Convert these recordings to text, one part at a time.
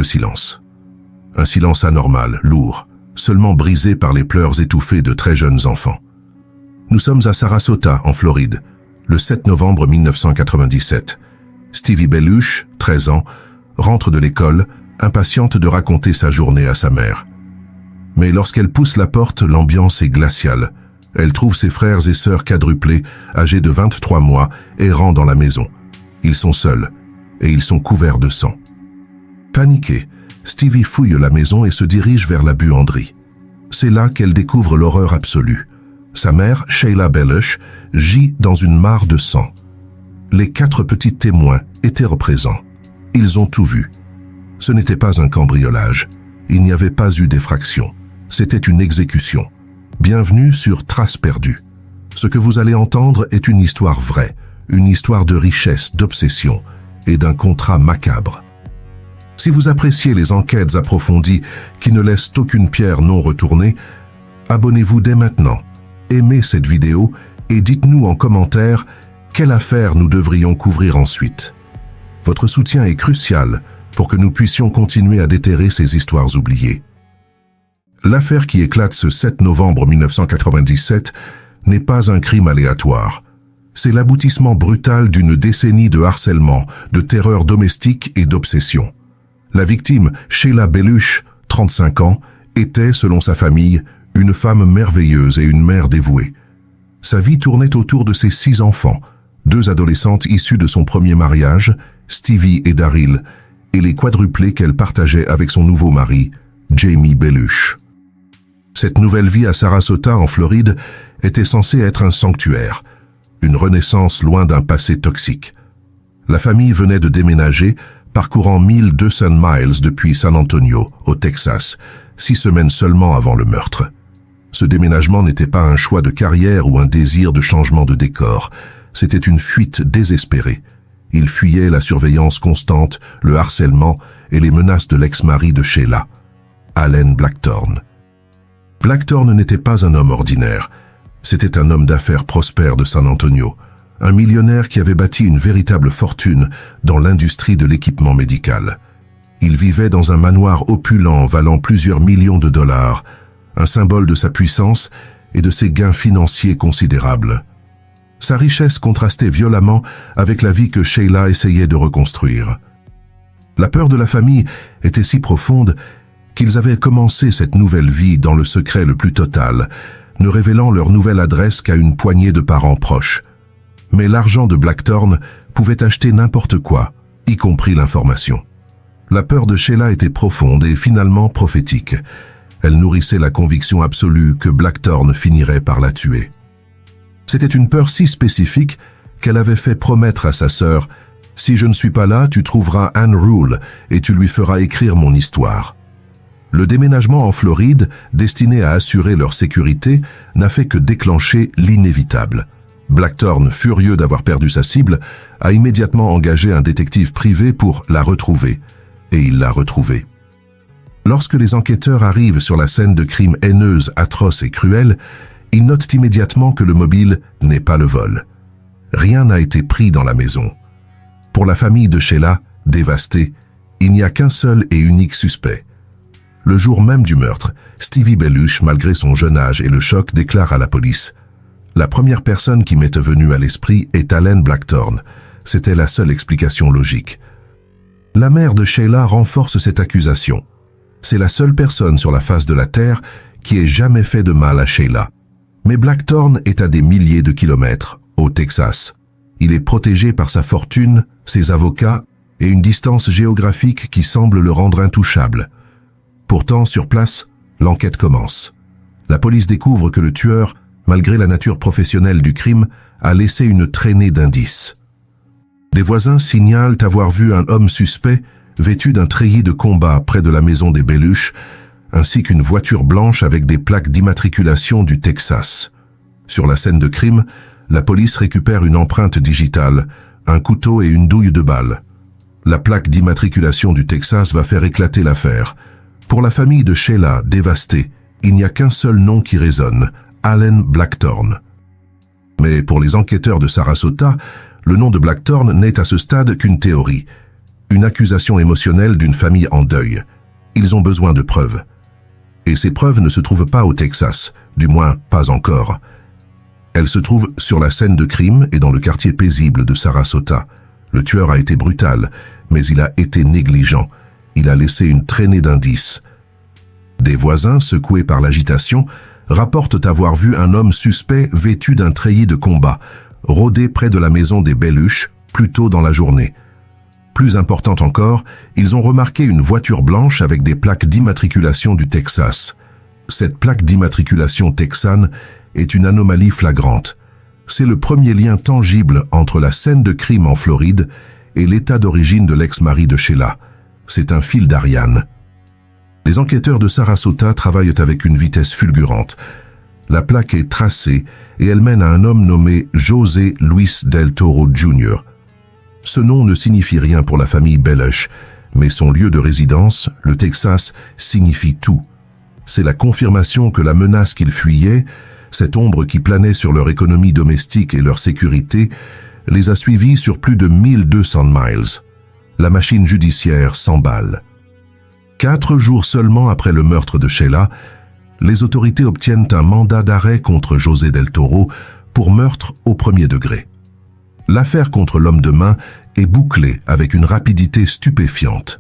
silence. Un silence anormal, lourd, seulement brisé par les pleurs étouffés de très jeunes enfants. Nous sommes à Sarasota, en Floride, le 7 novembre 1997. Stevie Belushi, 13 ans, rentre de l'école, impatiente de raconter sa journée à sa mère. Mais lorsqu'elle pousse la porte, l'ambiance est glaciale. Elle trouve ses frères et sœurs quadruplés, âgés de 23 mois, errant dans la maison. Ils sont seuls, et ils sont couverts de sang. Paniquée, Stevie fouille la maison et se dirige vers la buanderie. C'est là qu'elle découvre l'horreur absolue. Sa mère, Sheila Belushi, gît dans une mare de sang. Les 4 petits témoins étaient présents. Ils ont tout vu. Ce n'était pas un cambriolage. Il n'y avait pas eu d'effraction. C'était une exécution. Bienvenue sur Traces perdues. Ce que vous allez entendre est une histoire vraie, une histoire de richesse, d'obsession et d'un contrat macabre. Si vous appréciez les enquêtes approfondies qui ne laissent aucune pierre non retournée, abonnez-vous dès maintenant, aimez cette vidéo et dites-nous en commentaire quelle affaire nous devrions couvrir ensuite. Votre soutien est crucial pour que nous puissions continuer à déterrer ces histoires oubliées. L'affaire qui éclate ce 7 novembre 1997 n'est pas un crime aléatoire. C'est l'aboutissement brutal d'une décennie de harcèlement, de terreur domestique et d'obsession. La victime, Sheila Belushi, 35 ans, était, selon sa famille, une femme merveilleuse et une mère dévouée. Sa vie tournait autour de ses 6 enfants, 2 adolescentes issues de son premier mariage, Stevie et Daryl, et les quadruplés qu'elle partageait avec son nouveau mari, Jamie Belushi. Cette nouvelle vie à Sarasota, en Floride, était censée être un sanctuaire, une renaissance loin d'un passé toxique. La famille venait de déménager, parcourant 1200 miles depuis San Antonio, au Texas, 6 semaines seulement avant le meurtre. Ce déménagement n'était pas un choix de carrière ou un désir de changement de décor, c'était une fuite désespérée. Ils fuyaient la surveillance constante, le harcèlement et les menaces de l'ex-mari de Sheila, Allen Blackthorne. Blackthorne n'était pas un homme ordinaire, c'était un homme d'affaires prospère de San Antonio, un millionnaire qui avait bâti une véritable fortune dans l'industrie de l'équipement médical. Il vivait dans un manoir opulent valant plusieurs millions de dollars, un symbole de sa puissance et de ses gains financiers considérables. Sa richesse contrastait violemment avec la vie que Sheila essayait de reconstruire. La peur de la famille était si profonde qu'ils avaient commencé cette nouvelle vie dans le secret le plus total, ne révélant leur nouvelle adresse qu'à une poignée de parents proches. Mais l'argent de Blackthorne pouvait acheter n'importe quoi, y compris l'information. La peur de Sheila était profonde et finalement prophétique. Elle nourrissait la conviction absolue que Blackthorne finirait par la tuer. C'était une peur si spécifique qu'elle avait fait promettre à sa sœur « Si je ne suis pas là, tu trouveras Anne Rule et tu lui feras écrire mon histoire ». Le déménagement en Floride, destiné à assurer leur sécurité, n'a fait que déclencher l'inévitable. Blackthorne, furieux d'avoir perdu sa cible, a immédiatement engagé un détective privé pour la retrouver. Et il l'a retrouvée. Lorsque les enquêteurs arrivent sur la scène de crime haineuse, atroce et cruelle, ils notent immédiatement que le mobile n'est pas le vol. Rien n'a été pris dans la maison. Pour la famille de Sheila, dévastée, il n'y a qu'un seul et unique suspect. Le jour même du meurtre, Stevie Belushi, malgré son jeune âge et le choc, déclare à la police « La première personne qui m'est venue à l'esprit est Allen Blackthorne. C'était la seule explication logique. » La mère de Sheila renforce cette accusation. C'est la seule personne sur la face de la Terre qui ait jamais fait de mal à Sheila. Mais Blackthorne est à des milliers de kilomètres, au Texas. Il est protégé par sa fortune, ses avocats et une distance géographique qui semble le rendre intouchable. Pourtant, sur place, l'enquête commence. La police découvre que le tueur, malgré la nature professionnelle du crime, a laissé une traînée d'indices. Des voisins signalent avoir vu un homme suspect vêtu d'un treillis de combat près de la maison des Belushi, ainsi qu'une voiture blanche avec des plaques d'immatriculation du Texas. Sur la scène de crime, la police récupère une empreinte digitale, un couteau et une douille de balle. La plaque d'immatriculation du Texas va faire éclater l'affaire. Pour la famille de Sheila, dévastée, il n'y a qu'un seul nom qui résonne, Allen Blackthorne. Mais pour les enquêteurs de Sarasota, le nom de Blackthorne n'est à ce stade qu'une théorie. Une accusation émotionnelle d'une famille en deuil. Ils ont besoin de preuves. Et ces preuves ne se trouvent pas au Texas, du moins pas encore. Elles se trouvent sur la scène de crime et dans le quartier paisible de Sarasota. Le tueur a été brutal, mais il a été négligent. Il a laissé une traînée d'indices. Des voisins, secoués par l'agitation, rapportent avoir vu un homme suspect vêtu d'un treillis de combat, rôder près de la maison des Belluche, plus tôt dans la journée. Plus important encore, ils ont remarqué une voiture blanche avec des plaques d'immatriculation du Texas. Cette plaque d'immatriculation texane est une anomalie flagrante. C'est le premier lien tangible entre la scène de crime en Floride et l'état d'origine de l'ex-mari de Sheila. C'est un fil d'Ariane. Les enquêteurs de Sarasota travaillent avec une vitesse fulgurante. La plaque est tracée et elle mène à un homme nommé José Luis Del Toro Jr. Ce nom ne signifie rien pour la famille Belluche, mais son lieu de résidence, le Texas, signifie tout. C'est la confirmation que la menace qu'ils fuyaient, cette ombre qui planait sur leur économie domestique et leur sécurité, les a suivis sur plus de 1200 miles. La machine judiciaire s'emballe. 4 jours seulement après le meurtre de Sheila, les autorités obtiennent un mandat d'arrêt contre José Del Toro pour meurtre au premier degré. L'affaire contre l'homme de main est bouclée avec une rapidité stupéfiante.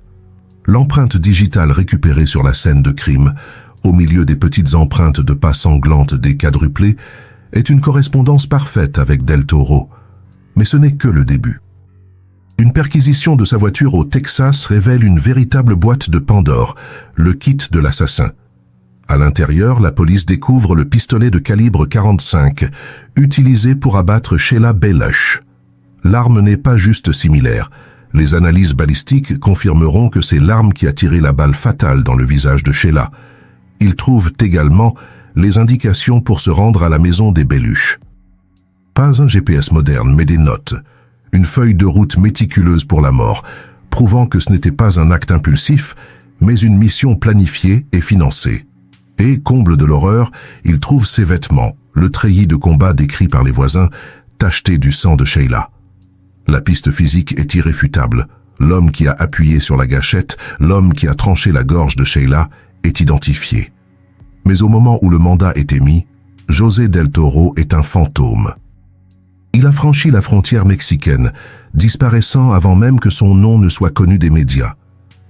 L'empreinte digitale récupérée sur la scène de crime, au milieu des petites empreintes de pas sanglantes des quadruplés, est une correspondance parfaite avec Del Toro. Mais ce n'est que le début. Une perquisition de sa voiture au Texas révèle une véritable boîte de Pandore, le kit de l'assassin. À l'intérieur, la police découvre le pistolet de calibre 45, utilisé pour abattre Sheila Belluche. L'arme n'est pas juste similaire. Les analyses balistiques confirmeront que c'est l'arme qui a tiré la balle fatale dans le visage de Sheila. Ils trouvent également les indications pour se rendre à la maison des Belluche. Pas un GPS moderne, mais des notes. Une feuille de route méticuleuse pour la mort, prouvant que ce n'était pas un acte impulsif, mais une mission planifiée et financée. Et, comble de l'horreur, ils trouvent ses vêtements, le treillis de combat décrit par les voisins, tacheté du sang de Sheila. La piste physique est irréfutable. L'homme qui a appuyé sur la gâchette, l'homme qui a tranché la gorge de Sheila, est identifié. Mais au moment où le mandat est émis, José Del Toro est un fantôme. Il a franchi la frontière mexicaine, disparaissant avant même que son nom ne soit connu des médias.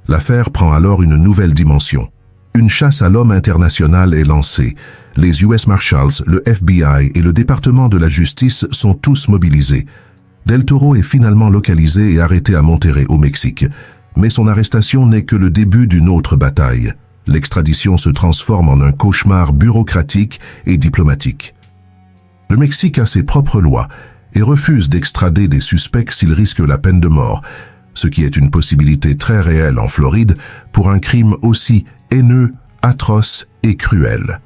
L'affaire prend alors une nouvelle dimension. Une chasse à l'homme internationale est lancée. Les US Marshals, le FBI et le département de la justice sont tous mobilisés. Del Toro est finalement localisé et arrêté à Monterrey, au Mexique. Mais son arrestation n'est que le début d'une autre bataille. L'extradition se transforme en un cauchemar bureaucratique et diplomatique. Le Mexique a ses propres lois et refuse d'extrader des suspects s'ils risquent la peine de mort, ce qui est une possibilité très réelle en Floride pour un crime aussi haineux, atroce et cruel.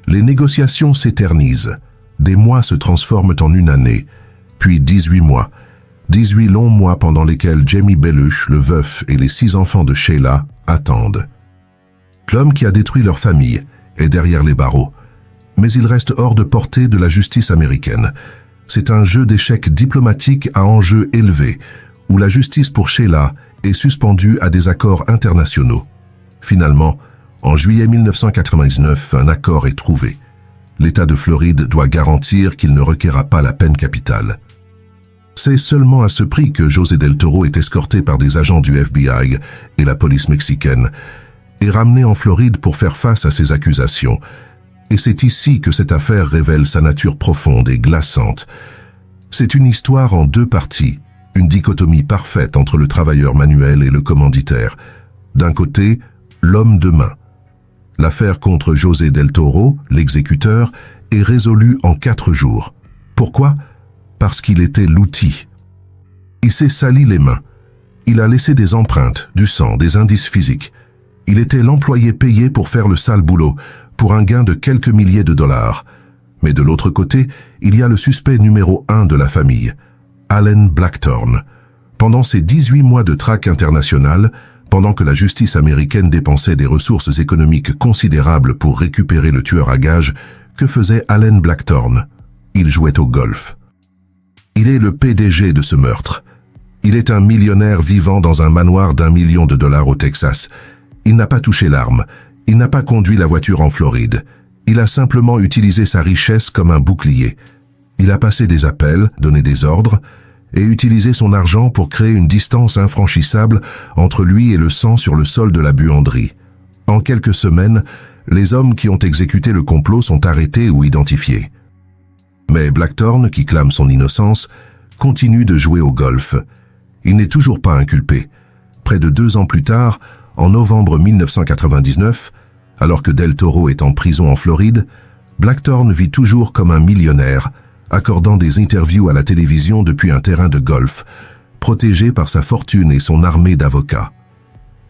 Les négociations s'éternisent. Des mois se transforment en une année, puis 18 mois. 18 longs mois pendant lesquels Jamie Belluche, le veuf et les 6 enfants de Sheila attendent. L'homme qui a détruit leur famille est derrière les barreaux, mais il reste hors de portée de la justice américaine. C'est un jeu d'échecs diplomatique à enjeu élevé, où la justice pour Sheila est suspendue à des accords internationaux. Finalement, en juillet 1999, un accord est trouvé. L'État de Floride doit garantir qu'il ne requerra pas la peine capitale. C'est seulement à ce prix que José Del Toro est escorté par des agents du FBI et la police mexicaine, et ramené en Floride pour faire face à ces accusations. Et c'est ici que cette affaire révèle sa nature profonde et glaçante. C'est une histoire en 2 parties, une dichotomie parfaite entre le travailleur manuel et le commanditaire. D'un côté, l'homme de main. L'affaire contre José Del Toro, l'exécuteur, est résolue en 4 jours. Pourquoi ? Parce qu'il était l'outil. Il s'est sali les mains. Il a laissé des empreintes, du sang, des indices physiques. Il était l'employé payé pour faire le sale boulot, pour un gain de quelques milliers de dollars. Mais de l'autre côté, il y a le suspect numéro 1 de la famille, Allen Blackthorne. Pendant ces 18 mois de traque internationale, pendant que la justice américaine dépensait des ressources économiques considérables pour récupérer le tueur à gages, que faisait Allen Blackthorne ? Il jouait au golf. Il est le PDG de ce meurtre. Il est un millionnaire vivant dans un manoir d'1 million de dollars au Texas. Il n'a pas touché l'arme. Il n'a pas conduit la voiture en Floride. Il a simplement utilisé sa richesse comme un bouclier. Il a passé des appels, donné des ordres, et utilisé son argent pour créer une distance infranchissable entre lui et le sang sur le sol de la buanderie. En quelques semaines, les hommes qui ont exécuté le complot sont arrêtés ou identifiés. Mais Blackthorne, qui clame son innocence, continue de jouer au golf. Il n'est toujours pas inculpé. Près de 2 ans plus tard, en novembre 1999, alors que Del Toro est en prison en Floride, Blackthorne vit toujours comme un millionnaire, accordant des interviews à la télévision depuis un terrain de golf, protégé par sa fortune et son armée d'avocats.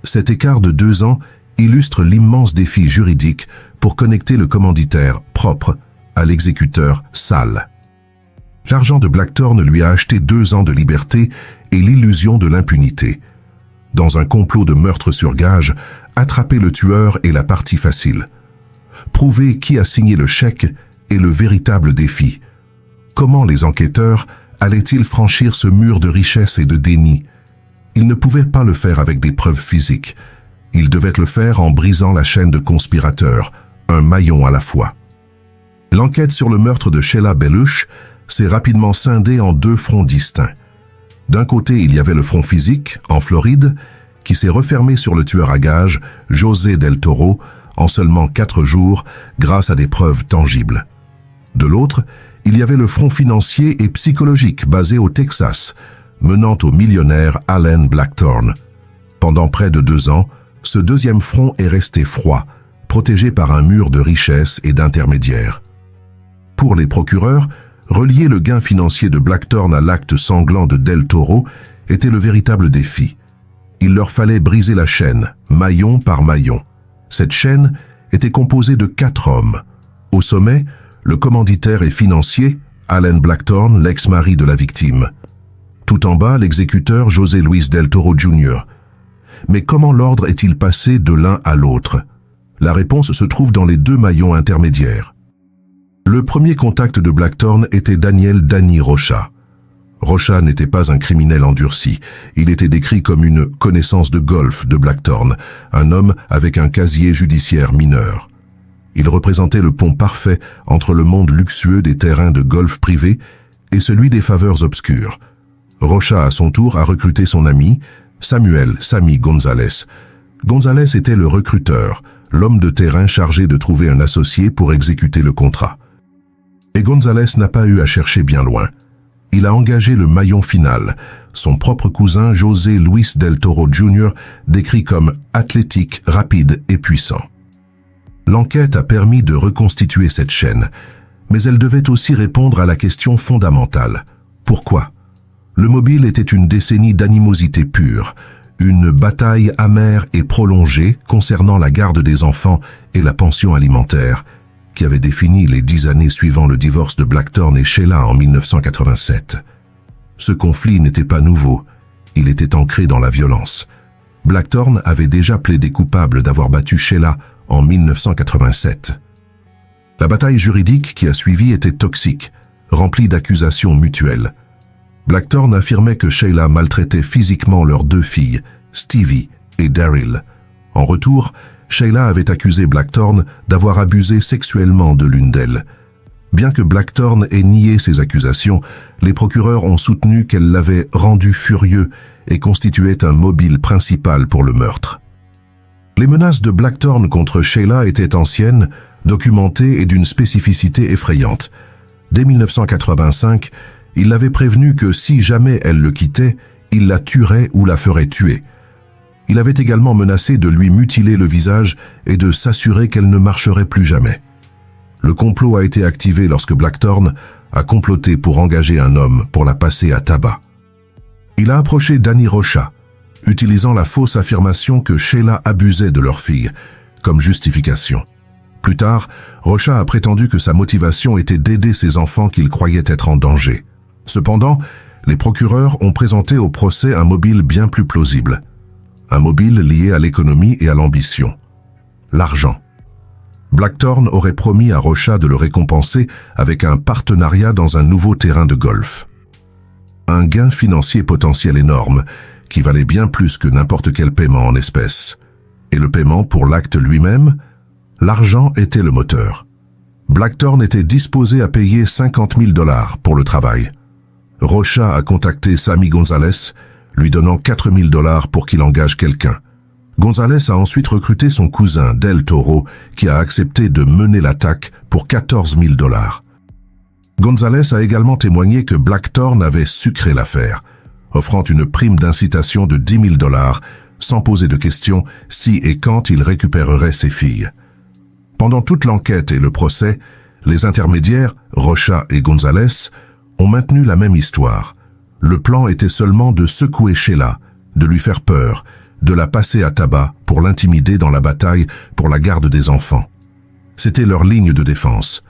Cet écart de 2 ans illustre l'immense défi juridique pour connecter le commanditaire propre à l'exécuteur sale. L'argent de Blackthorne lui a acheté 2 ans de liberté et l'illusion de l'impunité. Dans un complot de meurtre sur gage, attraper le tueur est la partie facile. Prouver qui a signé le chèque est le véritable défi. Comment les enquêteurs allaient-ils franchir ce mur de richesse et de déni? Ils ne pouvaient pas le faire avec des preuves physiques. Ils devaient le faire en brisant la chaîne de conspirateurs, un maillon à la fois. L'enquête sur le meurtre de Sheila Belush s'est rapidement scindée en 2 fronts distincts. D'un côté, il y avait le front physique, en Floride, qui s'est refermé sur le tueur à gages, José Del Toro, en seulement 4 jours, grâce à des preuves tangibles. De l'autre, il y avait le front financier et psychologique basé au Texas, menant au millionnaire Allen Blackthorne. Pendant près de 2 ans, ce deuxième front est resté froid, protégé par un mur de richesse et d'intermédiaires. Pour les procureurs, relier le gain financier de Blackthorne à l'acte sanglant de Del Toro était le véritable défi. Il leur fallait briser la chaîne, maillon par maillon. Cette chaîne était composée de 4 hommes. Au sommet, le commanditaire et financier, Allen Blackthorne, l'ex-mari de la victime. Tout en bas, l'exécuteur José Luis Del Toro Jr. Mais comment l'ordre est-il passé de l'un à l'autre? La réponse se trouve dans les 2 maillons intermédiaires. Le premier contact de Blackthorne était Daniel Danny Rocha. Rocha n'était pas un criminel endurci. Il était décrit comme une connaissance de golf de Blackthorne, un homme avec un casier judiciaire mineur. Il représentait le pont parfait entre le monde luxueux des terrains de golf privés et celui des faveurs obscures. Rocha, à son tour, a recruté son ami, Samuel Sammy Gonzalez. Gonzalez était le recruteur, l'homme de terrain chargé de trouver un associé pour exécuter le contrat. Et Gonzalez n'a pas eu à chercher bien loin. Il a engagé le maillon final, son propre cousin José Luis Del Toro Jr., décrit comme athlétique, rapide et puissant. L'enquête a permis de reconstituer cette chaîne, mais elle devait aussi répondre à la question fondamentale. Pourquoi? Le mobile était une décennie d'animosité pure, une bataille amère et prolongée concernant la garde des enfants et la pension alimentaire, qui avait défini les 10 années suivant le divorce de Blackthorne et Sheila en 1987. Ce conflit n'était pas nouveau, il était ancré dans la violence. Blackthorne avait déjà plaidé coupable d'avoir battu Sheila en 1987. La bataille juridique qui a suivi était toxique, remplie d'accusations mutuelles. Blackthorne affirmait que Sheila maltraitait physiquement leurs 2 filles, Stevie et Daryl. En retour, Sheila avait accusé Blackthorne d'avoir abusé sexuellement de l'une d'elles. Bien que Blackthorne ait nié ces accusations, les procureurs ont soutenu qu'elle l'avait rendu furieux et constituait un mobile principal pour le meurtre. Les menaces de Blackthorne contre Sheila étaient anciennes, documentées et d'une spécificité effrayante. Dès 1985, il l'avait prévenue que si jamais elle le quittait, il la tuerait ou la ferait tuer. Il avait également menacé de lui mutiler le visage et de s'assurer qu'elle ne marcherait plus jamais. Le complot a été activé lorsque Blackthorne a comploté pour engager un homme pour la passer à tabac. Il a approché Danny Rocha, utilisant la fausse affirmation que Sheila abusait de leur fille, comme justification. Plus tard, Rocha a prétendu que sa motivation était d'aider ses enfants qu'il croyait être en danger. Cependant, les procureurs ont présenté au procès un mobile bien plus plausible. Un mobile lié à l'économie et à l'ambition. L'argent. Blackthorne aurait promis à Rocha de le récompenser avec un partenariat dans un nouveau terrain de golf. Un gain financier potentiel énorme, qui valait bien plus que n'importe quel paiement en espèces. Et le paiement pour l'acte lui-même? L'argent était le moteur. Blackthorn était disposé à payer $50 000 pour le travail. Rocha a contacté Sammy Gonzalez, lui donnant $4 000 pour qu'il engage quelqu'un. Gonzalez a ensuite recruté son cousin Del Toro, qui a accepté de mener l'attaque pour $14 000. Gonzalez a également témoigné que Blackthorn avait sucré l'affaire, offrant une prime d'incitation de $10 000, sans poser de questions si et quand il récupérerait ses filles. Pendant toute l'enquête et le procès, les intermédiaires, Rocha et Gonzalez, ont maintenu la même histoire. Le plan était seulement de secouer Sheila, de lui faire peur, de la passer à tabac pour l'intimider dans la bataille pour la garde des enfants. C'était leur ligne de défense.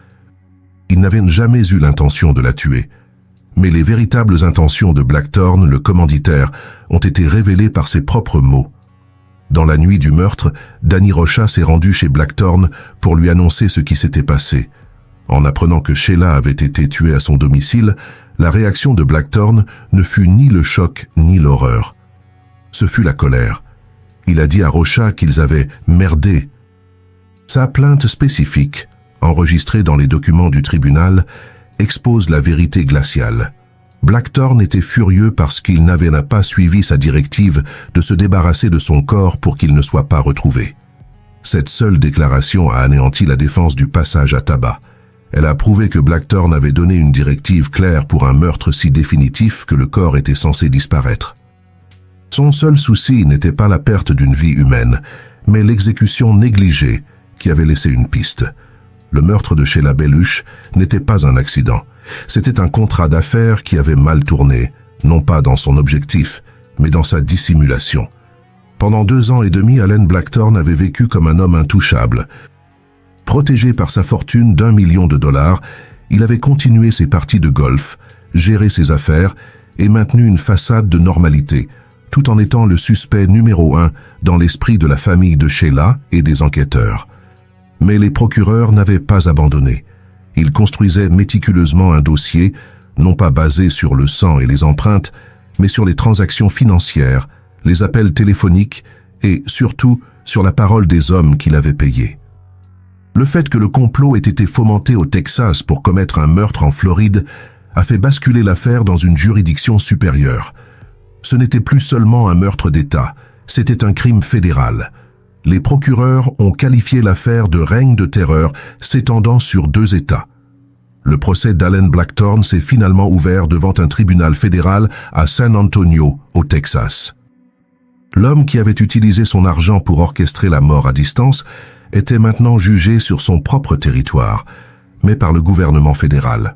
Ils n'avaient jamais eu l'intention de la tuer. Mais les véritables intentions de Blackthorn, le commanditaire, ont été révélées par ses propres mots. Dans la nuit du meurtre, Danny Rocha s'est rendu chez Blackthorn pour lui annoncer ce qui s'était passé. En apprenant que Sheila avait été tuée à son domicile, la réaction de Blackthorn ne fut ni le choc ni l'horreur. Ce fut la colère. Il a dit à Rocha qu'ils avaient merdé. Sa plainte spécifique, enregistrée dans les documents du tribunal, expose la vérité glaciale. Blackthorn était furieux parce qu'il n'avait pas suivi sa directive de se débarrasser de son corps pour qu'il ne soit pas retrouvé. Cette seule déclaration a anéanti la défense du passage à tabac. Elle a prouvé que Blackthorn avait donné une directive claire pour un meurtre si définitif que le corps était censé disparaître. Son seul souci n'était pas la perte d'une vie humaine, mais l'exécution négligée qui avait laissé une piste. Le meurtre de Sheila Belluche n'était pas un accident. C'était un contrat d'affaires qui avait mal tourné, non pas dans son objectif, mais dans sa dissimulation. Pendant 2 ans et demi, Allen Blackthorn avait vécu comme un homme intouchable. Protégé par sa fortune d'1 million de dollars, il avait continué ses parties de golf, géré ses affaires et maintenu une façade de normalité, tout en étant le suspect numéro 1 dans l'esprit de la famille de Sheila et des enquêteurs. Mais les procureurs n'avaient pas abandonné. Ils construisaient méticuleusement un dossier, non pas basé sur le sang et les empreintes, mais sur les transactions financières, les appels téléphoniques et, surtout, sur la parole des hommes qui l'avaient payé. Le fait que le complot ait été fomenté au Texas pour commettre un meurtre en Floride a fait basculer l'affaire dans une juridiction supérieure. Ce n'était plus seulement un meurtre d'État, c'était un crime fédéral. Les procureurs ont qualifié l'affaire de règne de terreur s'étendant sur 2 États. Le procès d'Allen Blackthorn s'est finalement ouvert devant un tribunal fédéral à San Antonio, au Texas. L'homme qui avait utilisé son argent pour orchestrer la mort à distance était maintenant jugé sur son propre territoire, mais par le gouvernement fédéral.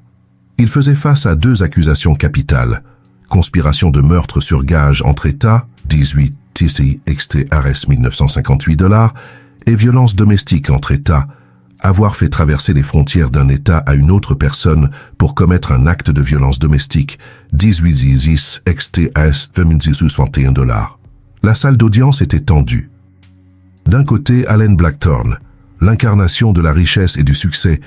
Il faisait face à 2 accusations capitales: conspiration de meurtre sur gage entre États, 18 TC XT RS $1958, et violence domestique entre États, avoir fait traverser les frontières d'un État à une autre personne pour commettre un acte de violence domestique, 18 ZZ XTS $2661. La salle d'audience était tendue. D'un côté, Allen Blackthorn, l'incarnation de la richesse et du succès,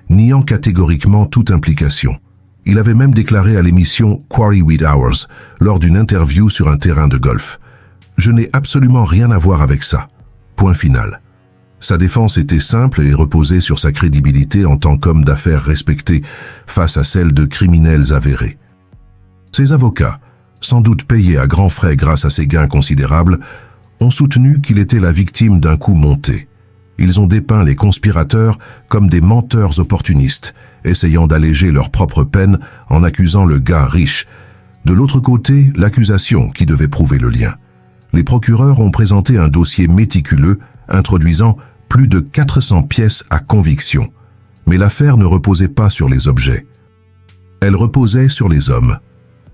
niant catégoriquement toute implication. Il avait même déclaré à l'émission Quarry with Hours, lors d'une interview sur un terrain de golf: « Je n'ai absolument rien à voir avec ça. Point final. » Sa défense était simple et reposait sur sa crédibilité en tant qu'homme d'affaires respecté face à celle de criminels avérés. Ses avocats, sans doute payés à grands frais grâce à ses gains considérables, ont soutenu qu'il était la victime d'un coup monté. Ils ont dépeint les conspirateurs comme des menteurs opportunistes, essayant d'alléger leur propre peine en accusant le gars riche. De l'autre côté, l'accusation qui devait prouver le lien. Les procureurs ont présenté un dossier méticuleux, introduisant plus de 400 pièces à conviction. Mais l'affaire ne reposait pas sur les objets. Elle reposait sur les hommes.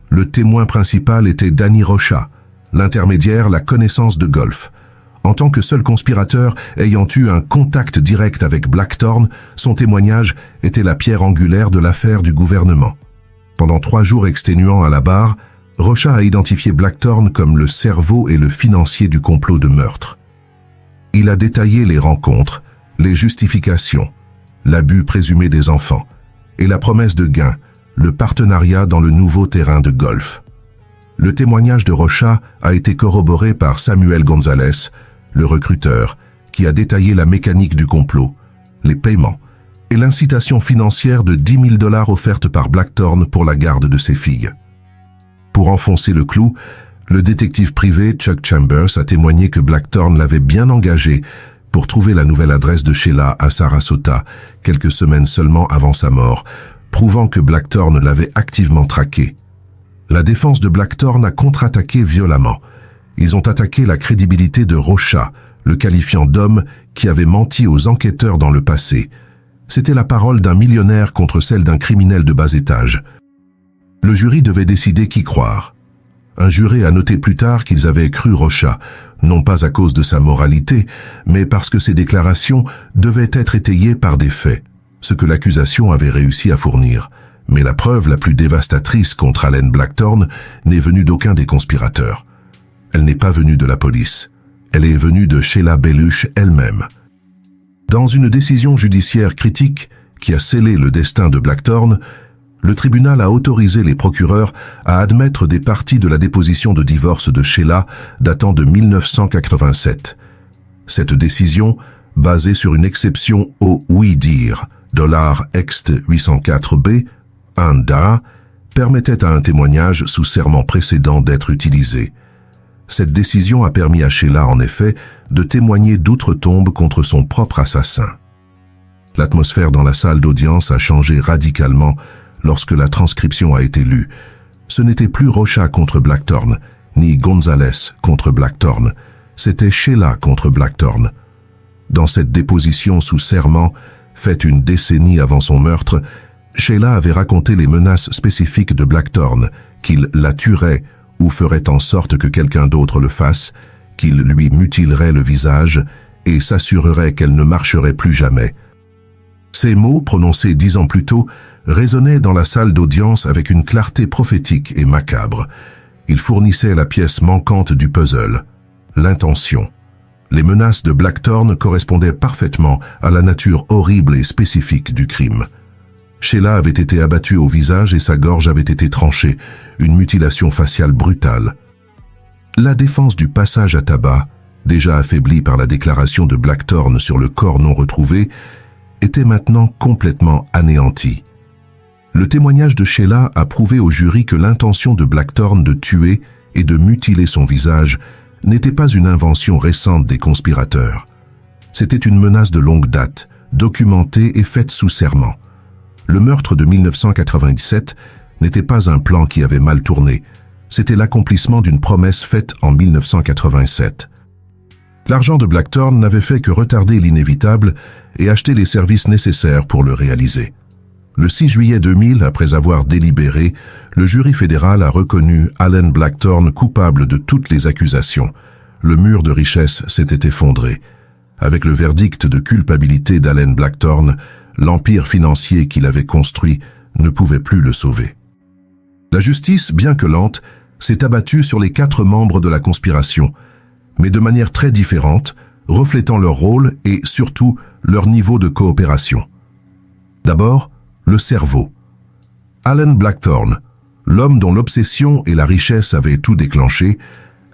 Le témoin principal était Danny Rocha, l'intermédiaire, la connaissance de golf. En tant que seul conspirateur ayant eu un contact direct avec Blackthorn, son témoignage était la pierre angulaire de l'affaire du gouvernement. Pendant 3 jours exténuants à la barre, Rocha a identifié Blackthorn comme le cerveau et le financier du complot de meurtre. Il a détaillé les rencontres, les justifications, l'abus présumé des enfants et la promesse de gain, le partenariat dans le nouveau terrain de golf. Le témoignage de Rocha a été corroboré par Samuel González, le recruteur, qui a détaillé la mécanique du complot, les paiements et l'incitation financière de $10 000 offerte par Blackthorne pour la garde de ses filles. Pour enfoncer le clou, le détective privé Chuck Chambers a témoigné que Blackthorne l'avait bien engagé pour trouver la nouvelle adresse de Sheila à Sarasota, quelques semaines seulement avant sa mort, prouvant que Blackthorne l'avait activement traqué. La défense de Blackthorne a contre-attaqué violemment. Ils ont attaqué la crédibilité de Rocha, le qualifiant d'homme qui avait menti aux enquêteurs dans le passé. C'était la parole d'un millionnaire contre celle d'un criminel de bas étage. Le jury devait décider qui croire. Un juré a noté plus tard qu'ils avaient cru Rocha, non pas à cause de sa moralité, mais parce que ses déclarations devaient être étayées par des faits, ce que l'accusation avait réussi à fournir. Mais la preuve la plus dévastatrice contre Allen Blackthorne n'est venue d'aucun des conspirateurs. Elle n'est pas venue de la police. Elle est venue de Sheila Bellush elle-même. Dans une décision judiciaire critique qui a scellé le destin de Blackthorne, le tribunal a autorisé les procureurs à admettre des parties de la déposition de divorce de Sheila datant de 1987. Cette décision, basée sur une exception au oui-dire, $ext 804b, 1 permettait à un témoignage sous serment précédent d'être utilisé. Cette décision a permis à Sheila, en effet, de témoigner d'outre-tombe contre son propre assassin. L'atmosphère dans la salle d'audience a changé radicalement lorsque la transcription a été lue. Ce n'était plus Rocha contre Blackthorne, ni González contre Blackthorne, c'était Sheila contre Blackthorne. Dans cette déposition sous serment, faite une décennie avant son meurtre, Sheila avait raconté les menaces spécifiques de Blackthorne, qu'il la tuerait ou ferait en sorte que quelqu'un d'autre le fasse, qu'il lui mutilerait le visage et s'assurerait qu'elle ne marcherait plus jamais. Ces mots, prononcés 10 ans plus tôt, résonnaient dans la salle d'audience avec une clarté prophétique et macabre. Ils fournissaient la pièce manquante du puzzle, l'intention. Les menaces de Blackthorne correspondaient parfaitement à la nature horrible et spécifique du crime. Sheila avait été abattue au visage et sa gorge avait été tranchée, une mutilation faciale brutale. La défense du passage à tabac, déjà affaiblie par la déclaration de Blackthorne sur le corps non retrouvé, était maintenant complètement anéantie. Le témoignage de Sheila a prouvé au jury que l'intention de Blackthorne de tuer et de mutiler son visage n'était pas une invention récente des conspirateurs. C'était une menace de longue date, documentée et faite sous serment. Le meurtre de 1997 n'était pas un plan qui avait mal tourné, c'était l'accomplissement d'une promesse faite en 1987. L'argent de Blackthorne n'avait fait que retarder l'inévitable et acheter les services nécessaires pour le réaliser. Le 6 juillet 2000, après avoir délibéré, le jury fédéral a reconnu Allen Blackthorne coupable de toutes les accusations. Le mur de richesse s'était effondré. Avec le verdict de culpabilité d'Allen Blackthorne, l'empire financier qu'il avait construit ne pouvait plus le sauver. La justice, bien que lente, s'est abattue sur les 4 membres de la conspiration, mais de manière très différente, reflétant leur rôle et, surtout, leur niveau de coopération. D'abord, le cerveau. Allen Blackthorne, l'homme dont l'obsession et la richesse avaient tout déclenché,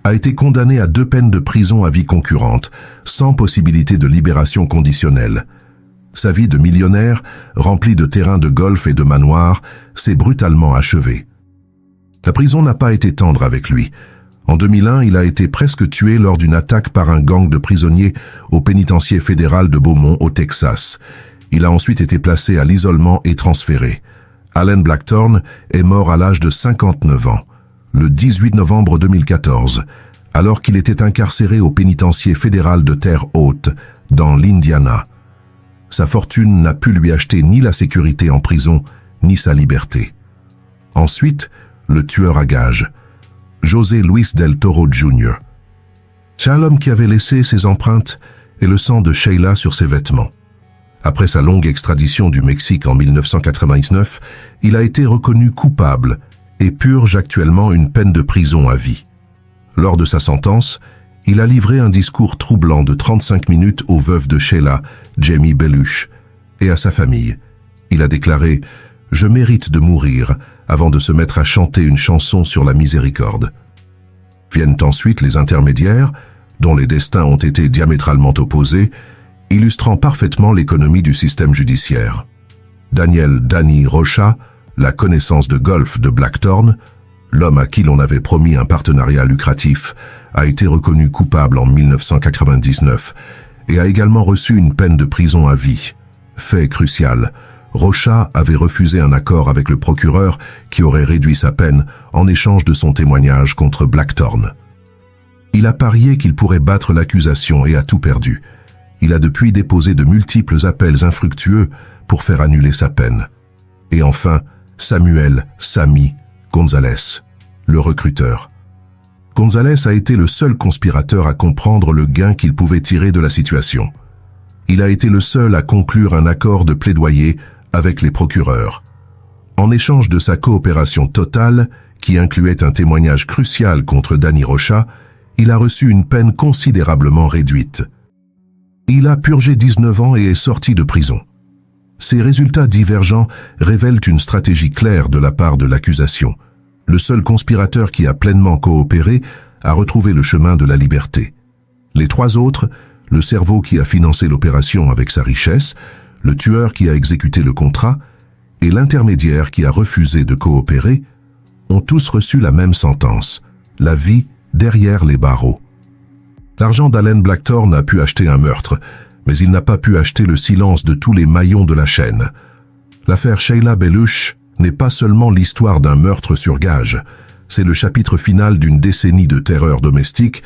a été condamné à 2 peines de prison à vie concurrente, sans possibilité de libération conditionnelle. Sa vie de millionnaire, remplie de terrains de golf et de manoirs, s'est brutalement achevée. La prison n'a pas été tendre avec lui. En 2001, il a été presque tué lors d'une attaque par un gang de prisonniers au pénitencier fédéral de Beaumont, au Texas. Il a ensuite été placé à l'isolement et transféré. Allen Blackthorne est mort à l'âge de 59 ans, le 18 novembre 2014, alors qu'il était incarcéré au pénitencier fédéral de Terre Haute, dans l'Indiana. Sa fortune n'a pu lui acheter ni la sécurité en prison, ni sa liberté. Ensuite, le tueur à gages, José Luis del Toro Jr. C'est l'homme qui avait laissé ses empreintes et le sang de Sheila sur ses vêtements. Après sa longue extradition du Mexique en 1999, il a été reconnu coupable et purge actuellement une peine de prison à vie. Lors de sa sentence, il a livré un discours troublant de 35 minutes aux veuves de Sheila, Jamie Bellush, et à sa famille. Il a déclaré « « Je mérite de mourir » avant de se mettre à chanter une chanson sur la miséricorde. Viennent ensuite les intermédiaires, dont les destins ont été diamétralement opposés, illustrant parfaitement l'économie du système judiciaire. Daniel « Danny » Rocha, la connaissance de golf de Blackthorn, l'homme à qui l'on avait promis un partenariat lucratif, a été reconnu coupable en 1999 et a également reçu une peine de prison à vie. Fait crucial, Rocha avait refusé un accord avec le procureur qui aurait réduit sa peine en échange de son témoignage contre Blackthorn. Il a parié qu'il pourrait battre l'accusation et a tout perdu. Il a depuis déposé de multiples appels infructueux pour faire annuler sa peine. Et enfin, Samuel « Sammy » Gonzalez, le recruteur. Gonzalez a été le seul conspirateur à comprendre le gain qu'il pouvait tirer de la situation. Il a été le seul à conclure un accord de plaidoyer avec les procureurs. En échange de sa coopération totale, qui incluait un témoignage crucial contre Danny Rocha, il a reçu une peine considérablement réduite. Il a purgé 19 ans et est sorti de prison. Ces résultats divergents révèlent une stratégie claire de la part de l'accusation. Le seul conspirateur qui a pleinement coopéré a retrouvé le chemin de la liberté. Les trois autres, le cerveau qui a financé l'opération avec sa richesse, le tueur qui a exécuté le contrat et l'intermédiaire qui a refusé de coopérer, ont tous reçu la même sentence, la vie derrière les barreaux. L'argent d'Allen Blackthorn a pu acheter un meurtre, mais il n'a pas pu acheter le silence de tous les maillons de la chaîne. L'affaire Sheila Bellush n'est pas seulement l'histoire d'un meurtre sur gage, c'est le chapitre final d'une décennie de terreur domestique,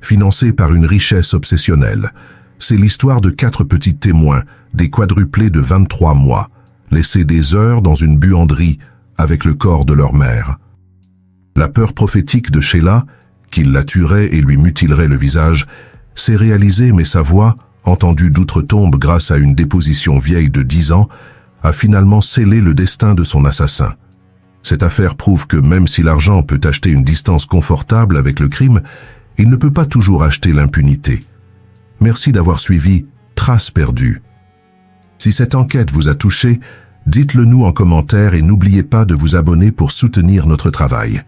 financée par une richesse obsessionnelle. C'est l'histoire de 4 petits témoins, des quadruplés de 23 mois, laissés des heures dans une buanderie avec le corps de leur mère. La peur prophétique de Sheila, qu'il la tuerait et lui mutilerait le visage, s'est réalisée, mais sa voix, entendue d'outre-tombe grâce à une déposition vieille de 10 ans, a finalement scellé le destin de son assassin. Cette affaire prouve que même si l'argent peut acheter une distance confortable avec le crime, il ne peut pas toujours acheter l'impunité. Merci d'avoir suivi Traces perdues. Si cette enquête vous a touché, dites-le nous en commentaire et n'oubliez pas de vous abonner pour soutenir notre travail.